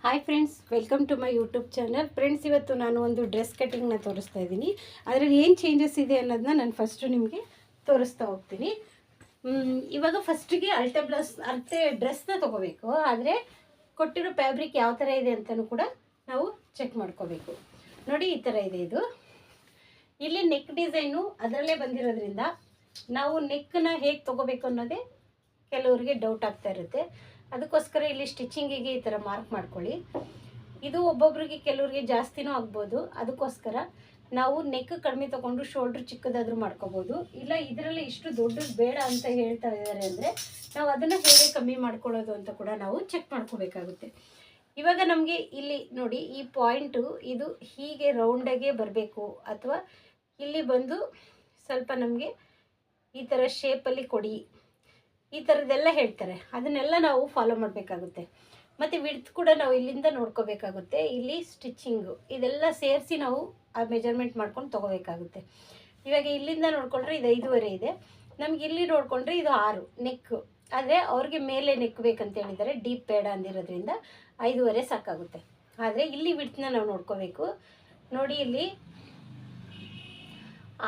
Hi friends, welcome to my YouTube channel. Friends, ಇವತ್ತು ನಾನು ಒಂದು ಡ್ರೆಸ್ ಕಟಿಂಗ್ನ ತೋರಿಸ್ತಾ ಇದ್ದೀನಿ. ಅದರಲ್ಲಿ ಏನು ಚೇಂಜಸ್ ಇದೆ ಅನ್ನೋದನ್ನ ನಾನು ಫಸ್ಟು ನಿಮಗೆ ತೋರಿಸ್ತಾ ಹೋಗ್ತೀನಿ. ಇವಾಗ ಫಸ್ಟಿಗೆ ಅಳತೆ ಡ್ರೆಸ್ನ ತೊಗೋಬೇಕು. ಆದರೆ ಕೊಟ್ಟಿರೋ ಫ್ಯಾಬ್ರಿಕ್ ಯಾವ ಥರ ಇದೆ ಅಂತಲೂ ಕೂಡ ನಾವು ಚೆಕ್ ಮಾಡ್ಕೋಬೇಕು. ನೋಡಿ, ಈ ಥರ ಇದೆ ಇದು. ಇಲ್ಲಿ ನೆಕ್ ಡಿಸೈನು ಅದರಲ್ಲೇ ಬಂದಿರೋದ್ರಿಂದ ನಾವು ನೆಕ್ಕನ್ನ ಹೇಗೆ ತೊಗೋಬೇಕು ಅನ್ನೋದೇ ಕೆಲವರಿಗೆ ಡೌಟ್ ಆಗ್ತಾ ಇರುತ್ತೆ. ಅದಕ್ಕೋಸ್ಕರ ಇಲ್ಲಿ ಸ್ಟಿಚಿಂಗಿಗೆ ಈ ಥರ ಮಾರ್ಕ್ ಮಾಡ್ಕೊಳ್ಳಿ. ಇದು ಒಬ್ಬೊಬ್ರಿಗೆ ಕೆಲವರಿಗೆ ಜಾಸ್ತಿನೂ ಆಗ್ಬೋದು. ಅದಕ್ಕೋಸ್ಕರ ನಾವು ನೆಕ್ ಕಡಿಮೆ ತೊಗೊಂಡು ಶೋಲ್ಡ್ರ್ ಚಿಕ್ಕದಾದರೂ ಮಾಡ್ಕೋಬೋದು. ಇಲ್ಲ ಇದರಲ್ಲಿ ಇಷ್ಟು ದೊಡ್ಡದು ಬೇಡ ಅಂತ ಹೇಳ್ತಾ ಇದ್ದಾರೆ ಅಂದರೆ ನಾವು ಅದನ್ನು ಹೇಗೆ ಕಮ್ಮಿ ಮಾಡ್ಕೊಳ್ಳೋದು ಅಂತ ಕೂಡ ನಾವು ಚೆಕ್ ಮಾಡ್ಕೋಬೇಕಾಗುತ್ತೆ. ಇವಾಗ ನಮಗೆ ಇಲ್ಲಿ ನೋಡಿ, ಈ ಪಾಯಿಂಟು ಇದು ಹೀಗೆ ರೌಂಡಾಗೆ ಬರಬೇಕು, ಅಥವಾ ಇಲ್ಲಿ ಬಂದು ಸ್ವಲ್ಪ ನಮಗೆ ಈ ಥರ ಶೇಪಲ್ಲಿ ಕೊಡಿ, ಈ ಥರದ್ದೆಲ್ಲ ಹೇಳ್ತಾರೆ. ಅದನ್ನೆಲ್ಲ ನಾವು ಫಾಲೋ ಮಾಡಬೇಕಾಗುತ್ತೆ. ಮತ್ತು ವಿಡ್ತ್ ಕೂಡ ನಾವು ಇಲ್ಲಿಂದ ನೋಡ್ಕೋಬೇಕಾಗುತ್ತೆ. ಇಲ್ಲಿ ಸ್ಟಿಚಿಂಗು ಇದೆಲ್ಲ ಸೇರಿಸಿ ನಾವು ಆ ಮೆಜರ್ಮೆಂಟ್ ಮಾಡ್ಕೊಂಡು ತೊಗೋಬೇಕಾಗುತ್ತೆ. ಇವಾಗ ಇಲ್ಲಿಂದ ನೋಡಿಕೊಂಡ್ರೆ ಇದು 5.5 ಇದೆ. ನಮ್ಗೆ ಇಲ್ಲಿ ನೋಡಿಕೊಂಡ್ರೆ ಇದು 6 ನೆಕ್. ಆದರೆ ಅವ್ರಿಗೆ ಮೇಲೆ ನೆಕ್ ಬೇಕಂತ ಹೇಳಿದ್ದಾರೆ, ಡೀಪ್ ಬೇಡ ಅಂದಿರೋದ್ರಿಂದ 5.5 ಸಾಕಾಗುತ್ತೆ. ಆದರೆ ಇಲ್ಲಿ ವಿಡ್ತ್ನ ನಾವು ನೋಡ್ಕೋಬೇಕು. ನೋಡಿ, ಇಲ್ಲಿ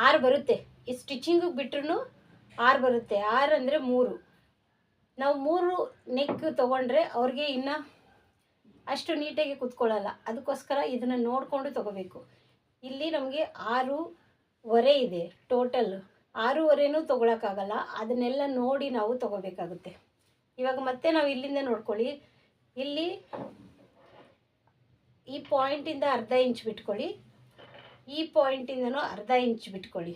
6 ಬರುತ್ತೆ. ಈ ಸ್ಟಿಚಿಂಗಿಗೆ ಬಿಟ್ರೂ 6 ಬರುತ್ತೆ. 6 ಅಂದರೆ 3. ನಾವು 3 ನೆಕ್ ತೊಗೊಂಡ್ರೆ ಅವ್ರಿಗೆ ಇನ್ನೂ ಅಷ್ಟು ನೀಟಾಗಿ ಕೂತ್ಕೊಳ್ಳಲ್ಲ. ಅದಕ್ಕೋಸ್ಕರ ಇದನ್ನು ನೋಡಿಕೊಂಡು ತೊಗೋಬೇಕು. ಇಲ್ಲಿ ನಮಗೆ 6.5 ಇದೆ ಟೋಟಲ್. 6.5 ತೊಗೊಳಕ್ಕಾಗಲ್ಲ. ಅದನ್ನೆಲ್ಲ ನೋಡಿ ನಾವು ತೊಗೋಬೇಕಾಗುತ್ತೆ. ಇವಾಗ ಮತ್ತೆ ನಾವು ಇಲ್ಲಿಂದ ನೋಡ್ಕೊಳ್ಳಿ. ಇಲ್ಲಿ ಈ ಪಾಯಿಂಟಿಂದ ಅರ್ಧ ಇಂಚ್ ಬಿಟ್ಕೊಳ್ಳಿ, ಈ ಪಾಯಿಂಟಿಂದನೂ ಅರ್ಧ ಇಂಚ್ ಬಿಟ್ಕೊಳ್ಳಿ.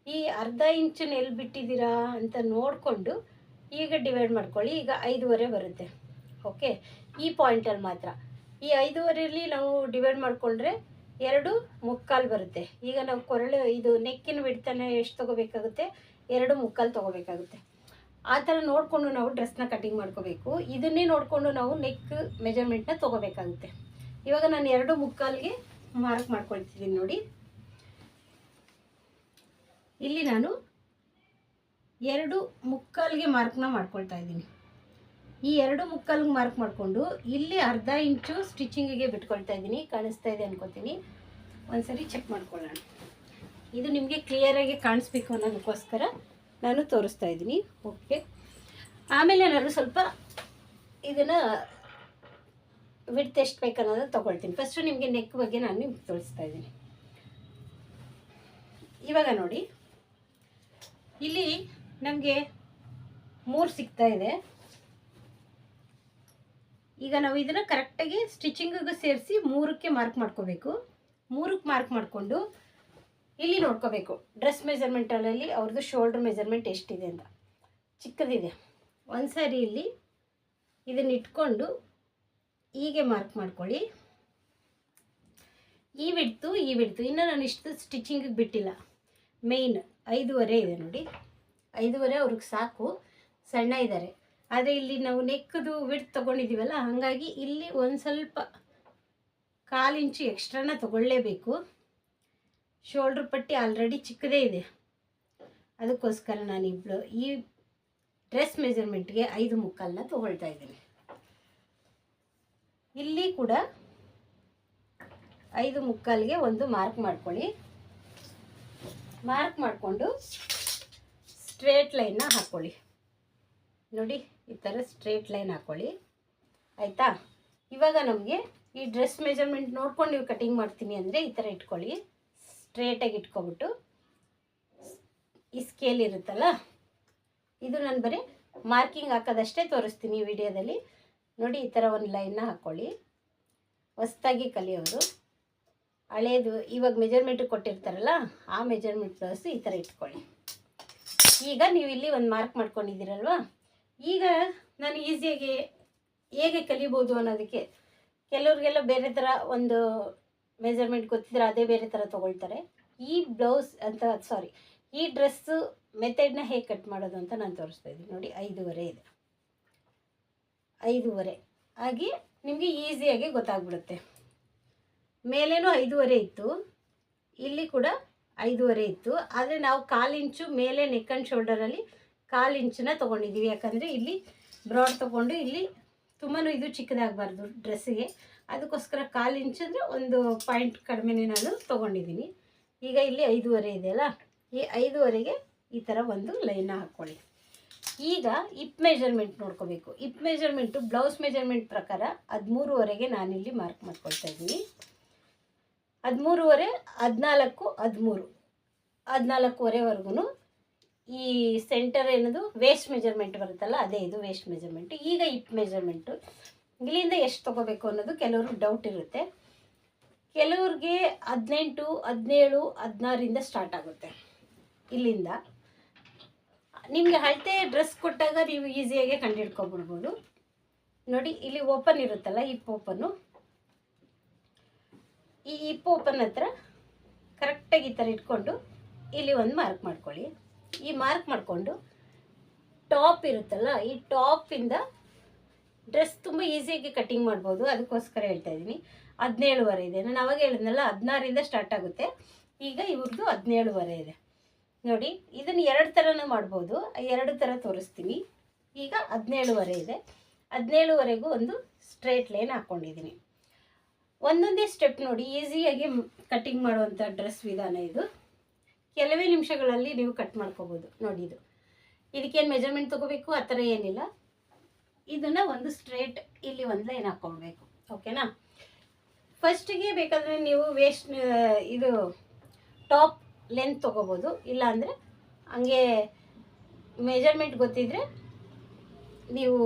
ಈ ಅರ್ಧ ಇಂಚನ್ನು ಎಲ್ಲಿ ಬಿಟ್ಟಿದ್ದೀರಾ ಅಂತ ನೋಡಿಕೊಂಡು ಈಗ ಡಿವೈಡ್ ಮಾಡ್ಕೊಳ್ಳಿ. ಈಗ 5.5 ಬರುತ್ತೆ. ಓಕೆ, ಈ ಪಾಯಿಂಟಲ್ಲಿ ಮಾತ್ರ. ಈ 5.5ರಲ್ಲಿ ನಾವು ಡಿವೈಡ್ ಮಾಡಿಕೊಂಡ್ರೆ 2.75 ಬರುತ್ತೆ. ಈಗ ನಾವು ಇದು ನೆಕ್ಕಿನ ಬಿಡ್ತಾನೆ ಎಷ್ಟು ತೊಗೋಬೇಕಾಗುತ್ತೆ? 2.75 ತೊಗೋಬೇಕಾಗುತ್ತೆ. ಆ ಥರ ನೋಡಿಕೊಂಡು ನಾವು ಡ್ರೆಸ್ನ ಕಟಿಂಗ್ ಮಾಡ್ಕೋಬೇಕು. ಇದನ್ನೇ ನೋಡಿಕೊಂಡು ನಾವು ನೆಕ್ ಮೆಜರ್ಮೆಂಟ್ನ ತೊಗೋಬೇಕಾಗುತ್ತೆ. ಇವಾಗ ನಾನು 2.75ಗೆ ಮಾರ್ಕ್ ಮಾಡ್ಕೊಳ್ತಿದ್ದೀನಿ. ನೋಡಿ, ಇಲ್ಲಿ ನಾನು 2.75ಗೆ ಮಾರ್ಕ್ನ ಮಾಡ್ಕೊಳ್ತಾ ಇದ್ದೀನಿ. ಈ 2.75ಗೆ ಮಾರ್ಕ್ ಮಾಡಿಕೊಂಡು ಇಲ್ಲಿ ಅರ್ಧ ಇಂಚು ಸ್ಟಿಚಿಂಗಿಗೆ ಬಿಟ್ಕೊಳ್ತಾ ಇದ್ದೀನಿ. ಕಾಣಿಸ್ತಾ ಇದೆ ಅನ್ಕೋತೀನಿ. ಒಂದ್ಸರಿ ಚೆಕ್ ಮಾಡ್ಕೊಳ್ಳೋಣ. ಇದು ನಿಮಗೆ ಕ್ಲಿಯರಾಗಿ ಕಾಣಿಸ್ಬೇಕು ಅನ್ನೋದಕ್ಕೋಸ್ಕರ ನಾನು ತೋರಿಸ್ತಾ ಇದ್ದೀನಿ. ಓಕೆ, ಆಮೇಲೆ ನಾನು ಸ್ವಲ್ಪ ಇದನ್ನು ವಿಡ್ತ್ ಎಷ್ಟು ಬೇಕು ಅನ್ನೋದನ್ನು ತೊಗೊಳ್ತೀನಿ. ಫಸ್ಟು ನಿಮಗೆ ನೆಕ್ ಬಗ್ಗೆ ನಾನು ನಿಮ್ಗೆ ತೋರಿಸ್ತಾ ಇದ್ದೀನಿ. ಇವಾಗ ನೋಡಿ, ಇಲ್ಲಿ ನಮಗೆ 3 ಸಿಗ್ತಾ ಇದೆ. ಈಗ ನಾವು ಇದನ್ನು ಕರೆಕ್ಟಾಗಿ ಸ್ಟಿಚಿಂಗಿಗೆ ಸೇರಿಸಿ 3ಕ್ಕೆ ಮಾರ್ಕ್ ಮಾಡ್ಕೋಬೇಕು. 3ಕ್ಕೆ ಮಾರ್ಕ್ ಮಾಡಿಕೊಂಡು ಇಲ್ಲಿ ನೋಡ್ಕೋಬೇಕು ಡ್ರೆಸ್ ಮೆಜರ್ಮೆಂಟಲ್ಲಿ ಅವ್ರದ್ದು ಶೋಲ್ಡ್ರ್ ಮೆಜರ್ಮೆಂಟ್ ಎಷ್ಟಿದೆ ಅಂತ. ಚಿಕ್ಕದಿದೆ. ಒಂದು ಸಾರಿ ಇಲ್ಲಿ ಇದನ್ನು ಇಟ್ಕೊಂಡು ಹೀಗೆ ಮಾರ್ಕ್ ಮಾಡ್ಕೊಳ್ಳಿ. ಈ ಬಿಡ್ತು ಇನ್ನು ನಾನು ಇಷ್ಟು ಸ್ಟಿಚಿಂಗಿಗೆ ಬಿಟ್ಟಿಲ್ಲ. ಮೇಯ್ನ್ 5.5 ಇದೆ ನೋಡಿ. 5.5 ಅವ್ರಿಗೆ ಸಾಕು. ಸಣ್ಣ ಇದ್ದಾರೆ. ಆದರೆ ಇಲ್ಲಿ ನಾವು ನೆಕ್ಕದು ವಿಡ್ತ್ ತೊಗೊಂಡಿದ್ದೀವಲ್ಲ, ಹಾಗಾಗಿ ಇಲ್ಲಿ ಒಂದು ಸ್ವಲ್ಪ 1/4 ಇಂಚು ಎಕ್ಸ್ಟ್ರಾನ ತೊಗೊಳ್ಳೇಬೇಕು. ಶೋಲ್ಡ್ರ್ ಪಟ್ಟಿ ಆಲ್ರೆಡಿ ಚಿಕ್ಕದೇ ಇದೆ. ಅದಕ್ಕೋಸ್ಕರ ನಾನು ಈ ಡ್ರೆಸ್ ಮೆಜರ್ಮೆಂಟ್ಗೆ 5.75ನ ತೊಗೊಳ್ತಾ ಇದ್ದೀನಿ. ಇಲ್ಲಿ ಕೂಡ 5.75ಗೆ ಒಂದು ಮಾರ್ಕ್ ಮಾಡ್ಕೊಳ್ಳಿ. ಮಾರ್ಕ್ ಮಾಡಿಕೊಂಡು ಸ್ಟ್ರೇಟ್ ಲೈನ್ನ ಹಾಕ್ಕೊಳ್ಳಿ. ನೋಡಿ, ಈ ಥರ ಸ್ಟ್ರೇಟ್ ಲೈನ್ ಹಾಕ್ಕೊಳ್ಳಿ. ಆಯಿತಾ? ಇವಾಗ ನಮಗೆ ಈ ಡ್ರೆಸ್ ಮೆಜರ್ಮೆಂಟ್ ನೋಡ್ಕೊಂಡು ನೀವು ಕಟಿಂಗ್ ಮಾಡ್ತೀನಿ ಅಂದರೆ ಈ ಥರ ಇಟ್ಕೊಳ್ಳಿ. ಸ್ಟ್ರೇಟಾಗಿ ಇಟ್ಕೊಬಿಟ್ಟು ಈ ಸ್ಕೇಲ್ ಇರುತ್ತಲ್ಲ, ಇದು ನಾನು ಬರೀ ಮಾರ್ಕಿಂಗ್ ಹಾಕೋದಷ್ಟೇ ತೋರಿಸ್ತೀನಿ ಈ ವಿಡಿಯೋದಲ್ಲಿ. ನೋಡಿ, ಈ ಥರ ಒಂದು ಲೈನ್ನ ಹಾಕ್ಕೊಳ್ಳಿ. ಹೊಸ್ದಾಗಿ ಕಲಿಯೋರು ಹಳೇದು ಇವಾಗ ಮೆಜರ್ಮೆಂಟ್ ಕೊಟ್ಟಿರ್ತಾರಲ್ಲ, ಆ ಮೆಜರ್ಮೆಂಟ್ ಪ್ಲಸ್ ಈ ಥರ ಇಟ್ಕೊಳ್ಳಿ. ಈಗ ನೀವು ಇಲ್ಲಿ ಒಂದು ಮಾರ್ಕ್ ಮಾಡ್ಕೊಂಡಿದ್ದೀರಲ್ವ, ಈಗ ನಾನು ಈಸಿಯಾಗಿ ಹೇಗೆ ಕಲಿಬೋದು ಅನ್ನೋದಕ್ಕೆ ಕೆಲವ್ರಿಗೆಲ್ಲ ಬೇರೆ ಥರ ಒಂದು ಮೆಜರ್ಮೆಂಟ್ ಗೊತ್ತಿದ್ರೆ ಅದೇ ಬೇರೆ ಥರ ತೊಗೊಳ್ತಾರೆ. ಈ ಡ್ರೆಸ್ಸು ಮೆಥಡ್ನ ಹೇಗೆ ಕಟ್ ಮಾಡೋದು ಅಂತ ನಾನು ತೋರಿಸ್ತಾ ಇದ್ದೀನಿ. ನೋಡಿ, 5.5 ಇದೆ. 5.5 ಆಗಿ ನಿಮಗೆ ಈಸಿಯಾಗಿ ಗೊತ್ತಾಗ್ಬಿಡುತ್ತೆ. ಮೇಲೇನೂ 5.5 ಇತ್ತು, ಇಲ್ಲಿ ಕೂಡ 5.5 ಇತ್ತು. ಆದರೆ ನಾವು 1/4 ಇಂಚು ಮೇಲೆ ನೆಕ್ ಆ್ಯಂಡ್ ಶೋಲ್ಡರಲ್ಲಿ 1/4 ಇಂಚನ್ನ ತೊಗೊಂಡಿದ್ದೀವಿ. ಯಾಕಂದರೆ ಇಲ್ಲಿ ಬ್ರಾಡ್ ತೊಗೊಂಡು ಇಲ್ಲಿ ತುಂಬಾ ಇದು ಚಿಕ್ಕದಾಗಬಾರ್ದು ಡ್ರೆಸ್ಸಿಗೆ. ಅದಕ್ಕೋಸ್ಕರ 1/4 ಇಂಚ್ ಅಂದರೆ 1 ಪಾಯಿಂಟ್ ಕಡಿಮೆನೇ ನಾನು ತೊಗೊಂಡಿದ್ದೀನಿ. ಈಗ ಇಲ್ಲಿ 5.5 ಇದೆಯಲ್ಲ, ಈ 5.5ಗೆ ಈ ಥರ ಒಂದು ಲೈನ್ನ ಹಾಕ್ಕೊಳ್ಳಿ. ಈಗ ಹಿಪ್ ಮೆಜರ್ಮೆಂಟ್ ನೋಡ್ಕೋಬೇಕು. ಹಿಪ್ ಮೆಜರ್ಮೆಂಟು ಬ್ಲೌಸ್ ಮೆಜರ್ಮೆಂಟ್ ಪ್ರಕಾರ 13.5ಗೆ ನಾನಿಲ್ಲಿ ಮಾರ್ಕ್ ಮಾಡ್ಕೊಳ್ತಾ ಇದ್ದೀನಿ. 13.5, 14, 13, 14.5ವರೆಗೂ ಈ ಸೆಂಟರ್ ಏನದು ವೇಸ್ಟ್ ಮೆಜರ್ಮೆಂಟ್ ಬರುತ್ತಲ್ಲ, ಅದೇ ಇದು ವೇಸ್ಟ್ ಮೆಜರ್ಮೆಂಟ್. ಈಗ ಹಿಪ್ ಮೆಜರ್ಮೆಂಟು ಇಲ್ಲಿಂದ ಎಷ್ಟು ತೊಗೋಬೇಕು ಅನ್ನೋದು ಕೆಲವರು ಡೌಟ್ ಇರುತ್ತೆ. ಕೆಲವ್ರಿಗೆ 18, 17, 16ರಿಂದ ಸ್ಟಾರ್ಟ್ ಆಗುತ್ತೆ. ಇಲ್ಲಿಂದ ನಿಮಗೆ ಅಳತೆ ಡ್ರೆಸ್ ಕೊಟ್ಟಾಗ ನೀವು ಈಸಿಯಾಗಿ ಕಂಡುಹಿಡ್ಕೊಬಿಡ್ಬೋದು. ನೋಡಿ, ಇಲ್ಲಿ ಓಪನ್ ಇರುತ್ತಲ್ಲ, ಹಿಪ್ ಓಪನ್ನು, ಈ ಹಿಪ್ ಓಪನ್ ಹತ್ರ ಕರೆಕ್ಟಾಗಿ ಈ ಥರ ಇಟ್ಕೊಂಡು ಇಲ್ಲಿ ಒಂದು ಮಾರ್ಕ್ ಮಾಡ್ಕೊಳ್ಳಿ. ಈ ಮಾರ್ಕ್ ಮಾಡಿಕೊಂಡು ಟಾಪ್ ಇರುತ್ತಲ್ಲ, ಈ ಟಾಪಿಂದ ಡ್ರೆಸ್ ತುಂಬ ಈಸಿಯಾಗಿ ಕಟ್ಟಿಂಗ್ ಮಾಡ್ಬೋದು. ಅದಕ್ಕೋಸ್ಕರ ಹೇಳ್ತಾ ಇದ್ದೀನಿ. 17.5 ಇದೆ. ನಾನು ಅವಾಗ ಹೇಳಿದ್ನಲ್ಲ 16ರಿಂದ ಸ್ಟಾರ್ಟ್ ಆಗುತ್ತೆ. ಈಗ ಇವ್ರದ್ದು 17.5 ಇದೆ. ನೋಡಿ, ಇದನ್ನು 2 ಥರನೂ ಮಾಡ್ಬೋದು. 2 ಥರ ತೋರಿಸ್ತೀನಿ. ಈಗ 17.5 ಇದೆ. 17.5ಗೂ ಒಂದು ಸ್ಟ್ರೇಟ್ ಲೈನ್ ಹಾಕ್ಕೊಂಡಿದ್ದೀನಿ. ಒಂದೊಂದೇ ಸ್ಟೆಪ್ ನೋಡಿ, ಈಸಿಯಾಗಿ ಕಟ್ಟಿಂಗ್ ಮಾಡುವಂಥ ಡ್ರೆಸ್ ವಿಧಾನ ಇದು. ಕೆಲವೇ ನಿಮಿಷಗಳಲ್ಲಿ ನೀವು ಕಟ್ ಮಾಡ್ಕೋಬೋದು. ನೋಡಿ, ಇದಕ್ಕೇನು ಮೆಜರ್ಮೆಂಟ್ ತೊಗೋಬೇಕು ಆ ಥರ ಏನಿಲ್ಲ. ಇದನ್ನು ಒಂದು ಸ್ಟ್ರೇಟ್ ಇಲ್ಲಿ ಒಂದು ಲೈನ್ ಹಾಕ್ಕೊಳ್ಬೇಕು. ಓಕೆನಾ? ಫಸ್ಟಿಗೆ ಬೇಕಾದರೆ ನೀವು ಇದು ಟಾಪ್ ಲೆಂತ್ ತೊಗೋಬೋದು. ಇಲ್ಲಾಂದರೆ ಹಂಗೆ ಮೆಜರ್ಮೆಂಟ್ ಗೊತ್ತಿದ್ದರೆ ನೀವು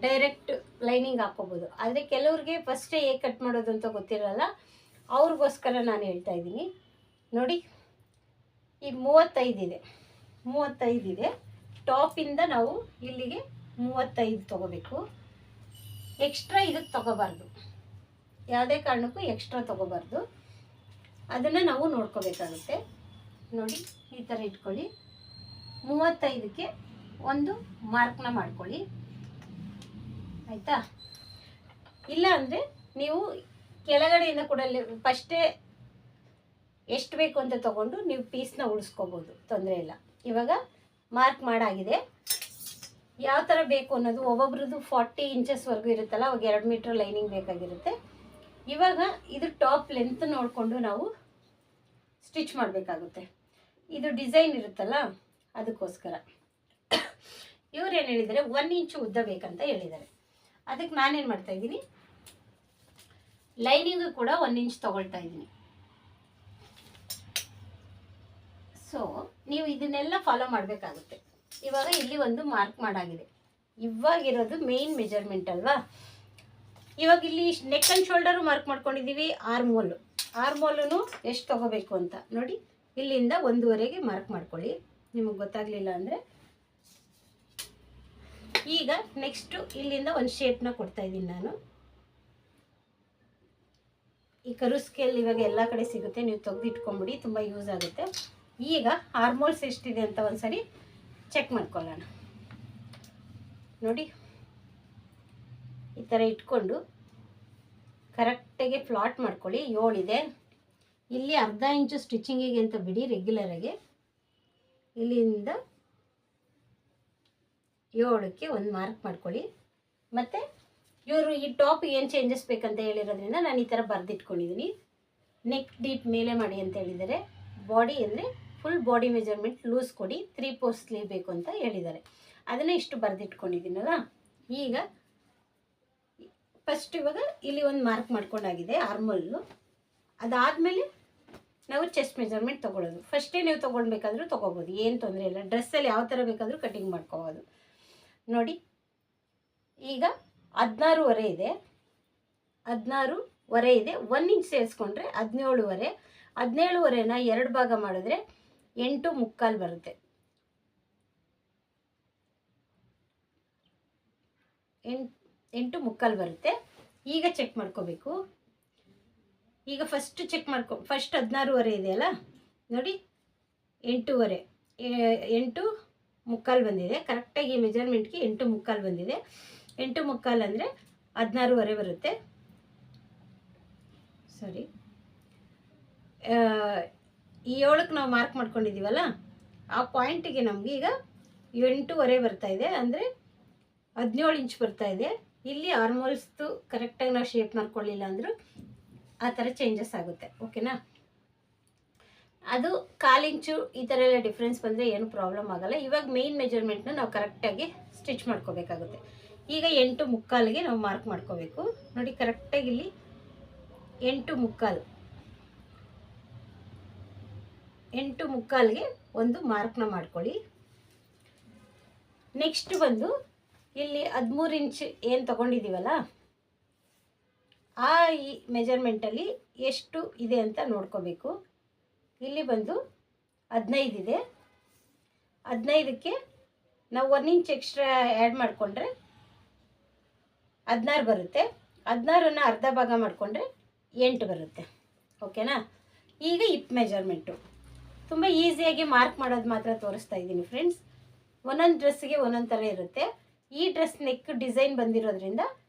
ಡೈರೆಕ್ಟ್ ಲೈನಿಂಗ್ ಹಾಕ್ಕೋಬೋದು. ಆದರೆ ಕೆಲವ್ರಿಗೆ ಫಸ್ಟೇ ಹೇಗೆ ಕಟ್ ಮಾಡೋದು ಅಂತ ಗೊತ್ತಿರಲ್ಲ, ಅವ್ರಿಗೋಸ್ಕರ ನಾನು ಹೇಳ್ತಾ ಇದ್ದೀನಿ. ನೋಡಿ, ಈ 35 ಇದೆ. 35 ಇದೆ. ಟಾಪಿಂದ ನಾವು ಇಲ್ಲಿಗೆ 35 ತೊಗೋಬೇಕು. ಎಕ್ಸ್ಟ್ರಾ ಇದಕ್ಕೆ ತೊಗೋಬಾರ್ದು, ಯಾವುದೇ ಕಾರಣಕ್ಕೂ ಎಕ್ಸ್ಟ್ರಾ ತೊಗೋಬಾರ್ದು. ಅದನ್ನು ನಾವು ನೋಡ್ಕೋಬೇಕಾಗುತ್ತೆ. ನೋಡಿ, ಈ ಥರ ಇಟ್ಕೊಳ್ಳಿ. 35ಕ್ಕೆ ಒಂದು ಮಾರ್ಕ್ನ ಮಾಡ್ಕೊಳ್ಳಿ, ಆಯಿತಾ? ಇಲ್ಲ ಅಂದರೆ ನೀವು ಕೆಳಗಡೆಯಿಂದ ಕೂಡ ಫಸ್ಟೇ ಎಷ್ಟು ಬೇಕು ಅಂತ ತೊಗೊಂಡು ನೀವು ಪೀಸ್ನ ಉಳಿಸ್ಕೋಬೋದು, ತೊಂದರೆ ಇಲ್ಲ. ಇವಾಗ ಮಾರ್ಕ್ ಮಾಡಾಗಿದೆ. ಯಾವ ಥರ ಬೇಕು ಅನ್ನೋದು ಒಬ್ಬೊಬ್ರದ್ದು 40 ಇಂಚಸ್ವರೆಗೂ ಇರುತ್ತಲ್ಲ, ಅವಾಗ 2 ಮೀಟ್ರ್ ಲೈನಿಂಗ್ ಬೇಕಾಗಿರುತ್ತೆ. ಇವಾಗ ಇದು ಟಾಪ್ ಲೆಂತ್ ನೋಡಿಕೊಂಡು ನಾವು ಸ್ಟಿಚ್ ಮಾಡಬೇಕಾಗುತ್ತೆ. ಇದು ಡಿಸೈನ್ ಇರುತ್ತಲ್ಲ, ಅದಕ್ಕೋಸ್ಕರ ಇವ್ರು ಏನು ಹೇಳಿದ್ದಾರೆ, 1 ಇಂಚು ಉದ್ದ ಬೇಕಂತ ಹೇಳಿದ್ದಾರೆ. ಅದಕ್ಕೆ ನಾನೇನು ಮಾಡ್ತಾಯಿದ್ದೀನಿ, ಲೈನಿಂಗು ಕೂಡ 1 ಇಂಚ್ ತೊಗೊಳ್ತಾ ಇದ್ದೀನಿ. ಸೊ ನೀವು ಇದನ್ನೆಲ್ಲ ಫಾಲೋ ಮಾಡಬೇಕಾಗುತ್ತೆ. ಇವಾಗ ಇಲ್ಲಿ ಒಂದು ಮಾರ್ಕ್ ಮಾಡಾಗಿದೆ. ಇವಾಗಿರೋದು ಮೇನ್ ಮೆಜರ್ಮೆಂಟ್ ಅಲ್ವಾ. ಇವಾಗ ಇಲ್ಲಿ ನೆಕ್ ಆ್ಯಂಡ್ ಶೋಲ್ಡರು ಮಾರ್ಕ್ ಮಾಡ್ಕೊಂಡಿದ್ದೀವಿ. ಆರ್ಮೋಲು ಎಷ್ಟು ತೊಗೋಬೇಕು ಅಂತ ನೋಡಿ. ಇಲ್ಲಿಂದ 1.5ಗೆ ಮಾರ್ಕ್ ಮಾಡ್ಕೊಳ್ಳಿ, ನಿಮಗೆ ಗೊತ್ತಾಗಲಿಲ್ಲ ಅಂದರೆ. ಈಗ ನೆಕ್ಸ್ಟು ಇಲ್ಲಿಂದ ಒಂದು ಶೇಪ್ನ ಕೊಡ್ತಾಯಿದ್ದೀನಿ ನಾನು. ಈ ಕರು ಸ್ಕೇಲ್ ಇವಾಗ ಎಲ್ಲ ಕಡೆ ಸಿಗುತ್ತೆ, ನೀವು ತೆಗೆದಿಟ್ಕೊಂಬಿಡಿ, ತುಂಬ ಯೂಸ್ ಆಗುತ್ತೆ. ಈಗ ಆರ್ಮೋಲ್ಸ್ ಎಷ್ಟಿದೆ ಅಂತ ಒಂದು ಸರಿ ಚೆಕ್ ಮಾಡ್ಕೊಳ್ಳೋಣ. ನೋಡಿ, ಈ ಥರ ಇಟ್ಕೊಂಡು ಕರೆಕ್ಟಾಗಿ ಫ್ಲಾಟ್ ಮಾಡ್ಕೊಳ್ಳಿ. 7 ಇದೆ. ಇಲ್ಲಿ 1/2 ಇಂಚು ಸ್ಟಿಚಿಂಗಿಗೆ ಅಂತ ಬಿಡಿ, ರೆಗ್ಯುಲರಾಗಿ ಇಲ್ಲಿಂದ 7ಕ್ಕೆ ಒಂದು ಮಾರ್ಕ್ ಮಾಡ್ಕೊಳ್ಳಿ. ಮತ್ತು ಇವರು ಈ ಟಾಪ್ ಏನು ಚೇಂಜಸ್ ಬೇಕಂತ ಹೇಳಿರೋದ್ರಿಂದ ನಾನು ಈ ಥರ ಬರೆದಿಟ್ಕೊಂಡಿದ್ದೀನಿ. ನೆಕ್ ಡೀಪ್ ಮೇಲೆ ಮಾಡಿ ಅಂತ ಹೇಳಿದ್ದಾರೆ. ಬಾಡಿ ಅಂದರೆ ಫುಲ್ ಬಾಡಿ ಮೆಜರ್ಮೆಂಟ್ ಲೂಸ್ ಕೊಡಿ, 3/4 ಸ್ಲೀವ್ ಬೇಕು ಅಂತ ಹೇಳಿದ್ದಾರೆ. ಅದನ್ನೇ ಇಷ್ಟು ಬರೆದಿಟ್ಕೊಂಡಿದ್ದೀನಲ್ಲ. ಈಗ ಫಸ್ಟ್ ಇವಾಗ ಇಲ್ಲಿ ಒಂದು ಮಾರ್ಕ್ ಮಾಡ್ಕೊಂಡಾಗಿದೆ ಆರ್ಮಲ್ಲು. ಅದಾದಮೇಲೆ ನಾವು ಚೆಸ್ಟ್ ಮೆಜರ್ಮೆಂಟ್ ತೊಗೊಳ್ಳೋದು. ಫಸ್ಟೇ ನೀವು ತೊಗೊಳ್ಬೇಕಾದ್ರೂ ತೊಗೋಬೋದು, ಏನು ತೊಂದರೆ ಇಲ್ಲ. ಡ್ರೆಸ್ಸಲ್ಲಿ ಯಾವ ಥರ ಬೇಕಾದರೂ ಕಟಿಂಗ್ ಮಾಡ್ಕೋಬೋದು. ನೋಡಿ, ಈಗ 16.5 ಇದೆ. 16.5 ಇದೆ. 1 ಇಂಚ್ ಸೇರಿಸ್ಕೊಂಡ್ರೆ 17.5. 17.5ನ 2 ಭಾಗ ಮಾಡಿದ್ರೆ 8.75 ಬರುತ್ತೆ. 8.75 ಬರುತ್ತೆ. ಈಗ ಚೆಕ್ ಮಾಡ್ಕೋಬೇಕು. ಈಗ ಫಸ್ಟ್ ಚೆಕ್ ಫಸ್ಟ್ 16.5 ಇದೆಯಲ್ಲ, ನೋಡಿ 8.5 8.75 ಬಂದಿದೆ. ಕರೆಕ್ಟಾಗಿ ಈ ಮೆಜರ್ಮೆಂಟ್ಗೆ 8.75 ಬಂದಿದೆ. 8.75 ಅಂದರೆ 16.5 ಬರುತ್ತೆ. ಸಾರಿ, ಈ 7ಕ್ಕೆ ನಾವು ಮಾರ್ಕ್ ಮಾಡ್ಕೊಂಡಿದ್ದೀವಲ್ಲ, ಆ ಪಾಯಿಂಟಿಗೆ ನಮಗೆ ಈಗ 8.5 ಬರ್ತಾಯಿದೆ. ಅಂದರೆ 17 ಇಂಚ್ ಬರ್ತಾಯಿದೆ. ಇಲ್ಲಿ ಆರ್ಮೋಲ್ಸ್ದು ಕರೆಕ್ಟಾಗಿ ನಾವು ಶೇಪ್ ಮಾಡ್ಕೊಳ್ಳಿಲ್ಲ ಅಂದರೂ ಆ ಥರ ಚೇಂಜಸ್ ಆಗುತ್ತೆ. ಓಕೆನಾ? ಅದು 1/4 ಇಂಚು ಈ ಥರ ಎಲ್ಲ ಡಿಫ್ರೆನ್ಸ್ ಬಂದರೆ ಏನು ಪ್ರಾಬ್ಲಮ್ ಆಗೋಲ್ಲ. ಇವಾಗ ಮೇಯ್ನ್ ಮೆಜರ್ಮೆಂಟ್ನ ನಾವು ಕರೆಕ್ಟಾಗಿ ಸ್ಟಿಚ್ ಮಾಡ್ಕೋಬೇಕಾಗುತ್ತೆ. ಈಗ 8 ಮುಕ್ಕಾಲಿಗೆ ನಾವು ಮಾರ್ಕ್ ಮಾಡ್ಕೋಬೇಕು. ನೋಡಿ ಕರೆಕ್ಟಾಗಿ ಇಲ್ಲಿ 8 ಮುಕ್ಕಾಲಿಗೆ ಒಂದು ಮಾರ್ಕ್ನ ಮಾಡ್ಕೊಳ್ಳಿ. ನೆಕ್ಸ್ಟ್ ಬಂದು ಇಲ್ಲಿ 13 ಇಂಚ್ ಏನು ತೊಗೊಂಡಿದ್ದೀವಲ್ಲ ಆ ಈ ಮೆಜರ್ಮೆಂಟಲ್ಲಿ ಎಷ್ಟು ಇದೆ ಅಂತ ನೋಡ್ಕೋಬೇಕು. ಇಲ್ಲಿ ಬಂದು 15 ಇದೆ. 15ಕ್ಕೆ ನಾವು 1 ಇಂಚ್ ಎಕ್ಸ್ಟ್ರಾ ಆ್ಯಡ್ ಮಾಡಿಕೊಂಡ್ರೆ 16 ಬರುತ್ತೆ. 16ನ್ನು ಅರ್ಧ ಭಾಗ ಮಾಡಿಕೊಂಡ್ರೆ 8 ಬರುತ್ತೆ. ಓಕೆನಾ? ಈಗ ಹಿಪ್ ಮೆಜರ್ಮೆಂಟು ತುಂಬ ಈಸಿಯಾಗಿ ಮಾರ್ಕ್ ಮಾಡೋದು ಮಾತ್ರ ತೋರಿಸ್ತಾ ಇದ್ದೀನಿ ಫ್ರೆಂಡ್ಸ್. ಒಂದೊಂದು ಡ್ರೆಸ್ಸಿಗೆ ಒಂದೊಂದು ಥರ ಇರುತ್ತೆ. ಈ ಡ್ರೆಸ್ ನೆಕ್ ಡಿಸೈನ್ ಬಂದಿರೋದ್ರಿಂದ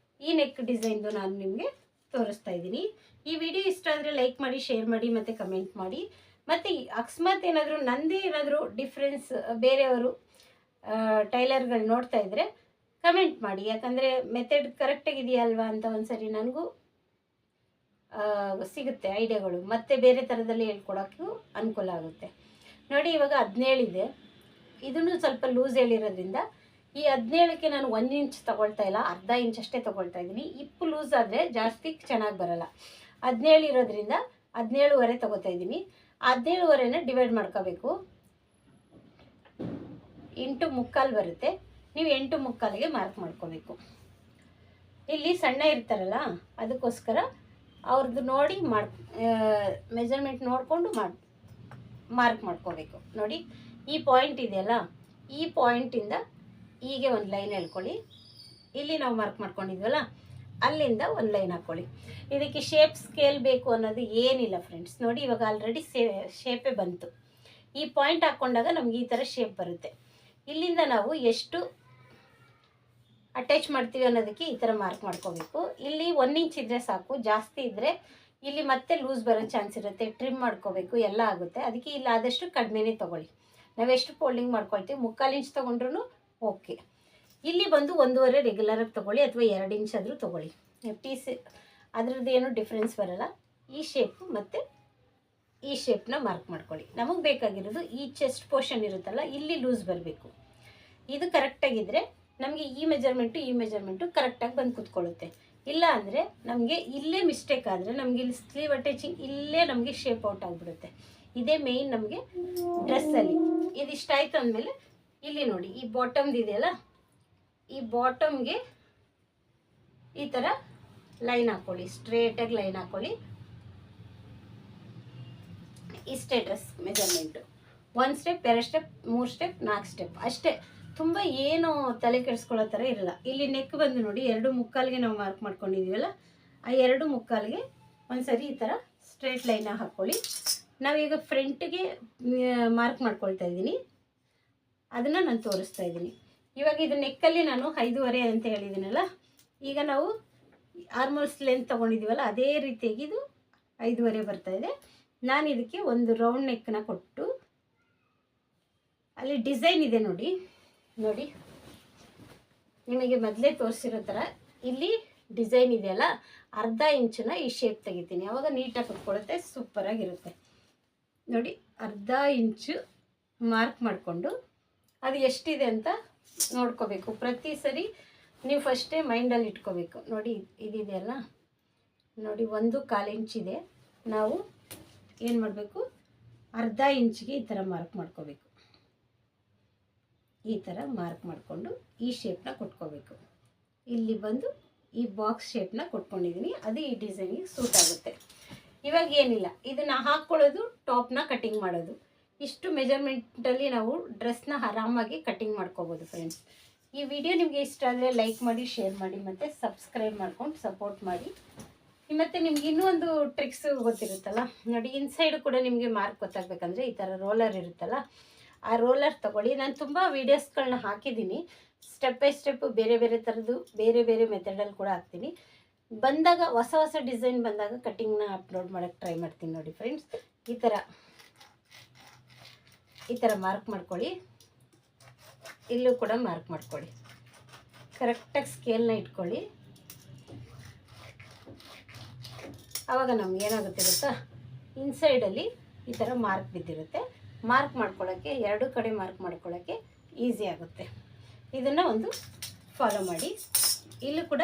ಈ ನೆಕ್ ಡಿಸೈನ್ದು ನಾನು ನಿಮಗೆ ತೋರಿಸ್ತಾ ಇದ್ದೀನಿ. ಈ ವಿಡಿಯೋ ಇಷ್ಟ ಆದರೆ ಲೈಕ್ ಮಾಡಿ, ಶೇರ್ ಮಾಡಿ ಮತ್ತು ಕಮೆಂಟ್ ಮಾಡಿ. ಮತ್ತು ಅಕಸ್ಮಾತ್ ಏನಾದರೂ ನನ್ನದೇ ಏನಾದರೂ ಡಿಫ್ರೆನ್ಸ್ ಬೇರೆಯವರು ಟೈಲರ್ಗಳು ನೋಡ್ತಾ ಇದ್ದರೆ ಕಮೆಂಟ್ ಮಾಡಿ. ಯಾಕಂದರೆ ಮೆಥಡ್ ಕರೆಕ್ಟಾಗಿದೆಯಾ ಅಲ್ವಾ ಅಂತ ಒಂದ್ಸರಿ ನನಗೂ ಸಿಗುತ್ತೆ ಐಡಿಯಾಗಳು. ಮತ್ತು ಬೇರೆ ಥರದಲ್ಲಿ ಹೇಳ್ಕೊಡೋಕ್ಕೂ ಅನುಕೂಲ ಆಗುತ್ತೆ. ನೋಡಿ ಇವಾಗ 17 ಇದೆ. ಇದನ್ನು ಸ್ವಲ್ಪ ಲೂಸ್ ಹೇಳಿರೋದ್ರಿಂದ ಈ 17ಕ್ಕೆ ನಾನು 1 ಇಂಚ್ ತೊಗೊಳ್ತಾ ಇಲ್ಲ, ಅರ್ಧ ಇಂಚ್ ಅಷ್ಟೇ ತೊಗೊಳ್ತಾ ಇದ್ದೀನಿ. ಹಿಪ್ಪು ಲೂಸ್ ಆದರೆ ಜಾಸ್ತಿ ಚೆನ್ನಾಗಿ ಬರೋಲ್ಲ. 17 ಇರೋದ್ರಿಂದ 17.5 ತೊಗೋತಾ ಇದ್ದೀನಿ. 17.5ನ ಡಿವೈಡ್ ಮಾಡ್ಕೋಬೇಕು. 8 ಮುಕ್ಕಾಲು ಬರುತ್ತೆ. ನೀವು 8 ಮುಕ್ಕಾಲಿಗೆ ಮಾರ್ಕ್ ಮಾಡ್ಕೋಬೇಕು. ಇಲ್ಲಿ ಸಣ್ಣ ಇರ್ತಾರಲ್ಲ ಅದಕ್ಕೋಸ್ಕರ ಅವ್ರದ್ದು ನೋಡಿ ಮೆಜರ್ಮೆಂಟ್ ನೋಡಿಕೊಂಡು ಮಾರ್ಕ್ ಮಾಡ್ಕೋಬೇಕು. ನೋಡಿ ಈ ಪಾಯಿಂಟ್ ಇದೆಯಲ್ಲ, ಈ ಪಾಯಿಂಟಿಂದ ಹೀಗೆ ಒಂದು ಲೈನ್ ಹೇಳ್ಕೊಳ್ಳಿ. ಇಲ್ಲಿ ನಾವು ಮಾರ್ಕ್ ಮಾಡ್ಕೊಂಡಿದ್ವಲ್ಲ ಅಲ್ಲಿಂದ ಒಂದು ಲೈನ್ ಹಾಕ್ಕೊಳ್ಳಿ. ಇದಕ್ಕೆ ಶೇಪ್ ಸ್ಕೇಲ್ ಬೇಕು ಅನ್ನೋದು ಏನಿಲ್ಲ ಫ್ರೆಂಡ್ಸ್. ನೋಡಿ ಇವಾಗ ಆಲ್ರೆಡಿ ಶೇಪೇ ಬಂತು. ಈ ಪಾಯಿಂಟ್ ಹಾಕ್ಕೊಂಡಾಗ ನಮ್ಗೆ ಈ ಥರ ಶೇಪ್ ಬರುತ್ತೆ. ಇಲ್ಲಿಂದ ನಾವು ಎಷ್ಟು ಅಟ್ಯಾಚ್ ಮಾಡ್ತೀವಿ ಅನ್ನೋದಕ್ಕೆ ಈ ಥರ ಮಾರ್ಕ್ ಮಾಡ್ಕೋಬೇಕು. ಇಲ್ಲಿ 1 ಇಂಚ್ ಇದ್ದರೆ ಸಾಕು, ಜಾಸ್ತಿ ಇದ್ದರೆ ಇಲ್ಲಿ ಮತ್ತೆ ಲೂಸ್ ಬರೋ ಚಾನ್ಸ್ ಇರುತ್ತೆ, ಟ್ರಿಮ್ ಮಾಡ್ಕೋಬೇಕು, ಎಲ್ಲ ಆಗುತ್ತೆ. ಅದಕ್ಕೆ ಇಲ್ಲಿ ಆದಷ್ಟು ಕಡಿಮೆನೇ ತೊಗೊಳ್ಳಿ. ನಾವೆಷ್ಟು ಫೋಲ್ಡಿಂಗ್ ಮಾಡ್ಕೊಳ್ತೀವಿ 3/4 ಇಂಚ್ ತೊಗೊಂಡ್ರೂ ಓಕೆ. ಇಲ್ಲಿ ಬಂದು 1.5 ರೆಗ್ಯುಲರಾಗಿ ತೊಗೊಳ್ಳಿ ಅಥವಾ 2 ಇಂಚ್ ಆದರೂ ತೊಗೊಳ್ಳಿ. ಪೀಸ್ ಅದರದ್ದು ಏನೂ ಡಿಫ್ರೆನ್ಸ್ ಬರೋಲ್ಲ. ಈ ಶೇಪು ಮತ್ತು ಈ ಶೇಪ್ನ ಮಾರ್ಕ್ ಮಾಡ್ಕೊಳ್ಳಿ. ನಮಗೆ ಬೇಕಾಗಿರೋದು ಈ ಚೆಸ್ಟ್ ಪೋರ್ಷನ್ ಇರುತ್ತಲ್ಲ, ಇಲ್ಲಿ ಲೂಸ್ ಬರಬೇಕು. ಇದು ಕರೆಕ್ಟಾಗಿದ್ದರೆ ನಮಗೆ ಈ ಮೆಜರ್ಮೆಂಟು ಕರೆಕ್ಟಾಗಿ ಬಂದು ಕೂತ್ಕೊಳ್ಳುತ್ತೆ. ಇಲ್ಲ ಅಂದರೆ ನಮಗೆ ಇಲ್ಲೇ ಮಿಸ್ಟೇಕ್ ಆದರೆ ನಮಗೆ ಇಲ್ಲಿ ಸ್ಲೀವ್ ಅಟ್ಯಾಚಿಂಗ್ ಇಲ್ಲೇ ನಮಗೆ ಶೇಪ್ ಔಟ್ ಆಗಿಬಿಡುತ್ತೆ. ಇದೇ ಮೇಯ್ನ್ ನಮಗೆ ಡ್ರೆಸ್ಸಲ್ಲಿ. ಇದಿಷ್ಟ ಆಯಿತು ಅಂದಮೇಲೆ ಇಲ್ಲಿ ನೋಡಿ ಈ ಬಾಟಮ್ದು ಇದೆಯಲ್ಲ, ಈ ಬಾಟಮ್ಗೆ ಈ ಥರ ಲೈನ್ ಹಾಕ್ಕೊಳ್ಳಿ, ಸ್ಟ್ರೇಟಾಗಿ ಲೈನ್ ಹಾಕ್ಕೊಳ್ಳಿ. ಇಷ್ಟೇ dress measurement. 1 step, 2 step, 3 step, 4 step ಅಷ್ಟೇ. ತುಂಬ ಏನು ತಲೆ ಕೆಡಿಸ್ಕೊಳ್ಳೋ ಥರ ಇರಲ್ಲ. ಇಲ್ಲಿ ನೆಕ್ ಬಂದು ನೋಡಿ 2 ಮುಕ್ಕಾಲಿಗೆ ನಾವು ಮಾರ್ಕ್ ಮಾಡ್ಕೊಂಡಿದ್ದೀವಲ್ಲ, ಆ 2 ಮುಕ್ಕಾಲಿಗೆ ಒಂದು ಸರಿ ಈ ಥರ ಸ್ಟ್ರೇಟ್ ಲೈನ ಹಾಕ್ಕೊಳ್ಳಿ. ನಾವೀಗ ಫ್ರಂಟಿಗೆ ಮಾರ್ಕ್ ಮಾಡ್ಕೊಳ್ತಾ ಇದ್ದೀನಿ, ಅದನ್ನು ನಾನು ತೋರಿಸ್ತಾ ಇದ್ದೀನಿ. ಇವಾಗ ಇದು ನೆಕ್ಕಲ್ಲಿ ನಾನು 5.5 ಅಂತ ಹೇಳಿದ್ದೀನಲ್ಲ, ಈಗ ನಾವು ಆರ್ಮೋಲ್ಸ್ ಲೆಂತ್ ತೊಗೊಂಡಿದ್ದೀವಲ್ಲ ಅದೇ ರೀತಿಯಾಗಿ ಇದು 5.5 ಬರ್ತಾಯಿದೆ. ನಾನು ಇದಕ್ಕೆ ಒಂದು ರೌಂಡ್ ನೆಕ್ಕನ್ನ ಕೊಟ್ಟು ಅಲ್ಲಿ ಡಿಸೈನ್ ಇದೆ ನೋಡಿ ನಿಮಗೆ ಮೊದಲೇ ತೋರಿಸಿರೋ ಥರ ಇಲ್ಲಿ ಡಿಸೈನ್ ಇದೆಯಲ್ಲ, ಅರ್ಧ ಇಂಚನ್ನ ಈ ಶೇಪ್ ತೆಗಿತೀನಿ. ಆವಾಗ ನೀಟಾಗಿ ಕುತ್ಕೊಳ್ಳುತ್ತೆ, ಸೂಪರಾಗಿರುತ್ತೆ. ನೋಡಿ ಅರ್ಧ ಇಂಚು ಮಾರ್ಕ್ ಮಾಡಿಕೊಂಡು ಅದು ಎಷ್ಟಿದೆ ಅಂತ ನೋಡ್ಕೋಬೇಕು. ಪ್ರತಿ ಸರಿ ನೀವು ಫಸ್ಟೇ ಮೈಂಡಲ್ಲಿ ಇಟ್ಕೋಬೇಕು. ನೋಡಿ ಇದಿದೆಯಲ್ಲ, ನೋಡಿ 1/4 ಇಂಚಿದೆ. ನಾವು ಏನು ಮಾಡಬೇಕು, ಅರ್ಧ ಇಂಚಿಗೆ ಈ ಥರ ಮಾರ್ಕ್ ಮಾಡ್ಕೋಬೇಕು. ಈ ಥರ ಮಾರ್ಕ್ ಮಾಡಿಕೊಂಡು ಈ ಶೇಪ್ನ ಕೊಟ್ಕೋಬೇಕು. ಇಲ್ಲಿ ಬಂದು ಈ ಬಾಕ್ಸ್ ಶೇಪ್ನ ಕೊಟ್ಕೊಂಡಿದ್ದೀನಿ, ಅದು ಈ ಡಿಸೈನಿಗೆ ಸೂಟ್ ಆಗುತ್ತೆ. ಇವಾಗ ಏನಿಲ್ಲ, ಇದನ್ನು ಹಾಕ್ಕೊಳ್ಳೋದು, ಟಾಪ್ನ ಕಟಿಂಗ್ ಮಾಡೋದು. ಇಷ್ಟು ಮೆಜರ್ಮೆಂಟಲ್ಲಿ ನಾವು ಡ್ರೆಸ್ನ ಆರಾಮಾಗಿ ಕಟಿಂಗ್ ಮಾಡ್ಕೋಬೋದು ಫ್ರೆಂಡ್ಸ್. ಈ ವಿಡಿಯೋ ನಿಮಗೆ ಇಷ್ಟ ಆದರೆ ಲೈಕ್ ಮಾಡಿ, ಶೇರ್ ಮಾಡಿ ಮತ್ತು ಸಬ್ಸ್ಕ್ರೈಬ್ ಮಾಡ್ಕೊಂಡು ಸಪೋರ್ಟ್ ಮಾಡಿ. ಮತ್ತು ನಿಮ್ಗೆ ಇನ್ನೂ ಒಂದು ಟ್ರಿಕ್ಸ್ ಗೊತ್ತಿರುತ್ತಲ್ಲ ನೋಡಿ, ಇನ್ಸೈಡು ಕೂಡ ನಿಮಗೆ ಮಾರ್ಕ್ ಗೊತ್ತಾಗಬೇಕಂದ್ರೆ ಈ ಥರ ರೋಲರ್ ಇರುತ್ತಲ್ಲ, ಆ ರೋಲರ್ ತೊಗೊಳ್ಳಿ. ನಾನು ತುಂಬ ವೀಡಿಯೋಸ್ಗಳನ್ನ ಹಾಕಿದ್ದೀನಿ, ಸ್ಟೆಪ್ ಬೈ ಸ್ಟೆಪ್ ಬೇರೆ ಬೇರೆ ಥರದ್ದು ಬೇರೆ ಬೇರೆ ಮೆಥಡಲ್ಲಿ ಕೂಡ ಹಾಕ್ತೀನಿ. ಬಂದಾಗ ಹೊಸ ಡಿಸೈನ್ ಬಂದಾಗ ಕಟಿಂಗ್ನ ಅಪ್ಲೋಡ್ ಮಾಡೋಕ್ಕೆ ಟ್ರೈ ಮಾಡ್ತೀನಿ. ನೋಡಿ ಫ್ರೆಂಡ್ಸ್, ಈ ಥರ ಮಾರ್ಕ್ ಮಾಡ್ಕೊಳ್ಳಿ. ಇಲ್ಲೂ ಕೂಡ ಮಾರ್ಕ್ ಮಾಡ್ಕೊಳ್ಳಿ, ಕರೆಕ್ಟಾಗಿ ಸ್ಕೇಲ್ನ ಇಟ್ಕೊಳ್ಳಿ. ಆವಾಗ ನಮ್ಗೆ ಏನಾಗುತ್ತೆ ಗೊತ್ತಾ, ಇನ್ಸೈಡಲ್ಲಿ ಈ ಥರ ಮಾರ್ಕ್ ಬಿದ್ದಿರುತ್ತೆ. ಮಾರ್ಕ್ ಮಾಡ್ಕೊಳ್ಳೋಕ್ಕೆ, ಎರಡು ಕಡೆ ಮಾರ್ಕ್ ಮಾಡ್ಕೊಳ್ಳೋಕ್ಕೆ ಈಸಿ ಆಗುತ್ತೆ. ಇದನ್ನು ಒಂದು ಫಾಲೋ ಮಾಡಿ. ಇಲ್ಲೂ ಕೂಡ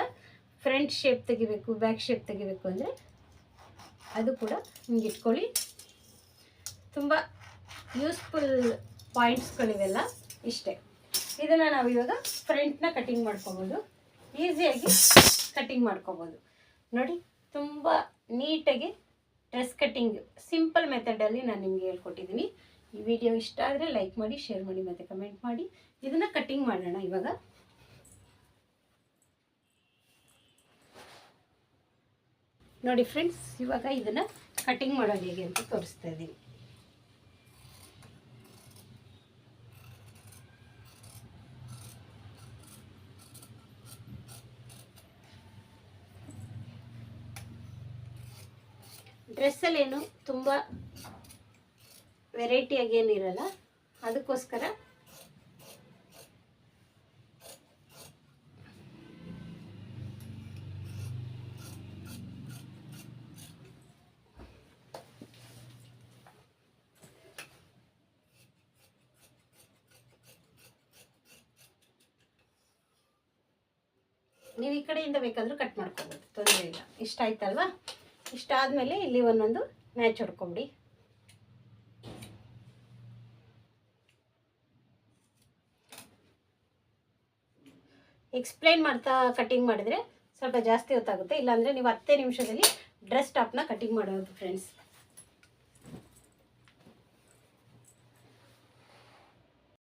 ಫ್ರಂಟ್ ಶೇಪ್ ತೆಗಿಬೇಕು, ಬ್ಯಾಕ್ ಶೇಪ್ ತೆಗಿಬೇಕು ಅಂದರೆ ಅದು ಕೂಡ ಹಿಂಗೆ ಇಟ್ಕೊಳ್ಳಿ. ತುಂಬ ಯೂಸ್ಫುಲ್ ಪಾಯಿಂಟ್ಸ್ಗಳಿವೆಲ್ಲ ಇಷ್ಟೇ. ಇದನ್ನು ನಾವು ಇವಾಗ ಫ್ರಂಟ್ನ ಕಟಿಂಗ್ ಮಾಡ್ಕೊಬೋದು, ಈಸಿಯಾಗಿ ಕಟಿಂಗ್ ಮಾಡ್ಕೊಬೋದು. ನೋಡಿ, ತುಂಬ ನೀಟಾಗಿ ಡ್ರೆಸ್ ಕಟ್ಟಿಂಗ್ ಸಿಂಪಲ್ ಮೆಥಡಲ್ಲಿ ನಾನು ನಿಮಗೆ ಹೇಳ್ಕೊಟ್ಟಿದ್ದೀನಿ. ಈ ವಿಡಿಯೋ ಇಷ್ಟ ಆದರೆ ಲೈಕ್ ಮಾಡಿ, ಶೇರ್ ಮಾಡಿ ಮತ್ತು ಕಮೆಂಟ್ ಮಾಡಿ. ಇದನ್ನು ಕಟ್ಟಿಂಗ್ ಮಾಡೋಣ ಇವಾಗ. ನೋಡಿ ಫ್ರೆಂಡ್ಸ್, ಇವಾಗ ಇದನ್ನು ಕಟ್ಟಿಂಗ್ ಮಾಡೋದು ಹೇಗೆ ಅಂತ ತೋರಿಸ್ತಾ ಇದ್ದೀನಿ. ಡ್ರೆಸ್ಸಲ್ಲೇನು ತುಂಬ ವೆರೈಟಿಯಾಗಿ ಏನಿರಲ್ಲ, ಅದಕ್ಕೋಸ್ಕರ ನೀವು ಈ ಕಡೆಯಿಂದ ಬೇಕಾದರೂ ಕಟ್ ಮಾಡ್ಕೊಬೋದು, ತೊಂದರೆ ಇಲ್ಲ. ಇಷ್ಟ ಆಯ್ತಲ್ವಾ? ಇಷ್ಟ ಆದಮೇಲೆ ಇಲ್ಲಿ ಒಂದೊಂದು ಮ್ಯಾಚ್ ಹೊಡ್ಕೊಂಬಿಡಿ. ಎಕ್ಸ್ಪ್ಲೈನ್ ಮಾಡ್ತಾ ಕಟಿಂಗ್ ಮಾಡಿದರೆ ಸ್ವಲ್ಪ ಜಾಸ್ತಿ ಹೊತ್ತಾಗುತ್ತೆ, ಇಲ್ಲಾಂದರೆ ನೀವು 10 ನಿಮಿಷದಲ್ಲಿ ಡ್ರೆಸ್ ಟಾಪ್ನ ಕಟಿಂಗ್ ಮಾಡೋದು ಫ್ರೆಂಡ್ಸ್.